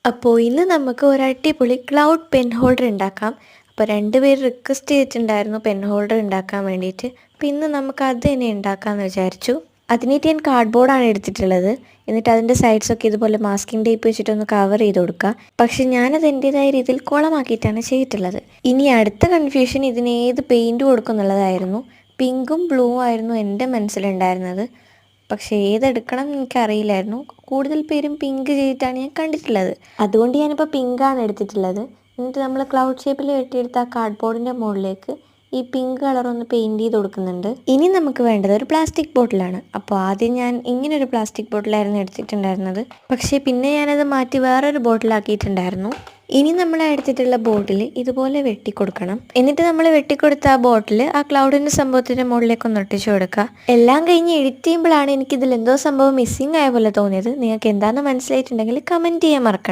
അപ്പോൾ ഇന്ന് നമുക്ക് ഒരു അടിപൊളി ക്ലൗഡ് പെൻ ഹോൾഡർ ഉണ്ടാക്കാം. അപ്പോൾ 2 പേര് റിക്വസ്റ്റ് ചെയ്തിട്ടുണ്ടായിരുന്നു പെൻ ഹോൾഡർ ഉണ്ടാക്കാൻ വേണ്ടിയിട്ട്. അപ്പോൾ ഇന്ന് നമുക്ക് അത് തന്നെ ഉണ്ടാക്കാമെന്ന് വിചാരിച്ചു. അതിനായിട്ട് ഞാൻ കാർഡ്ബോർഡാണ് എടുത്തിട്ടുള്ളത്. എന്നിട്ട് അതിൻ്റെ സൈഡ്സൊക്കെ ഇതുപോലെ മാസ്കിംഗ് ടേപ്പ് വെച്ചിട്ടൊന്ന് കവർ ചെയ്ത് കൊടുക്കുക. പക്ഷേ ഞാനത് എൻ്റേതായ രീതിയിൽ കുളമാക്കിയിട്ടാണ് ചെയ്തിട്ടുള്ളത്. ഇനി അടുത്ത കൺഫ്യൂഷൻ ഇതിന് ഏത് പെയിൻറ്റ് കൊടുക്കും എന്നുള്ളതായിരുന്നു. പിങ്കും ബ്ലൂവും ആയിരുന്നു എൻ്റെ മനസ്സിലുണ്ടായിരുന്നത്. പക്ഷേ ഏതെടുക്കണം എന്ന് എനിക്കറിയില്ലായിരുന്നു. കൂടുതൽ പേരും പിങ്ക് ചെയ്തിട്ടാണ് ഞാൻ കണ്ടിട്ടുള്ളത്. അതുകൊണ്ട് ഞാനിപ്പോൾ പിങ്കാണ് എടുത്തിട്ടുള്ളത്. എന്നിട്ട് നമ്മൾ ക്ലൗഡ് ഷേപ്പിൽ വെട്ടിയെടുത്ത ആ കാർഡ്ബോർഡിൻ്റെ മുകളിലേക്ക് ഈ പിങ്ക് കളർ ഒന്ന് പെയിൻറ്റ് ചെയ്ത് കൊടുക്കുന്നുണ്ട്. ഇനി നമുക്ക് വേണ്ടത് ഒരു പ്ലാസ്റ്റിക് ബോട്ടിലാണ്. അപ്പോൾ ആദ്യം ഞാൻ ഇങ്ങനൊരു പ്ലാസ്റ്റിക് ബോട്ടിലായിരുന്നു എടുത്തിട്ടുണ്ടായിരുന്നത്. പക്ഷേ പിന്നെ ഞാനത് മാറ്റി വേറൊരു ബോട്ടിലാക്കിയിട്ടുണ്ടായിരുന്നു. ഇനി നമ്മൾ എടുത്തിട്ടുള്ള ബോട്ടിൽ ഇതുപോലെ വെട്ടിക്കൊടുക്കണം. എന്നിട്ട് നമ്മൾ വെട്ടിക്കൊടുത്ത ആ ബോട്ടിൽ ആ ക്ലൗഡിൻ്റെ സംഭവത്തിൻ്റെ മുകളിലേക്ക് ഒന്ന് ഒട്ടിച്ചു കൊടുക്കുക. എല്ലാം കഴിഞ്ഞ് എഡിറ്റ് ചെയ്യുമ്പോഴാണ് എനിക്കിതിൽ എന്തോ സംഭവം മിസ്സിങ് ആയ പോലെ തോന്നിയത്. നിങ്ങൾക്ക് എന്താണെന്ന് മനസ്സിലായിട്ടുണ്ടെങ്കിൽ കമൻറ്റ് ചെയ്യാൻ മറക്കണം.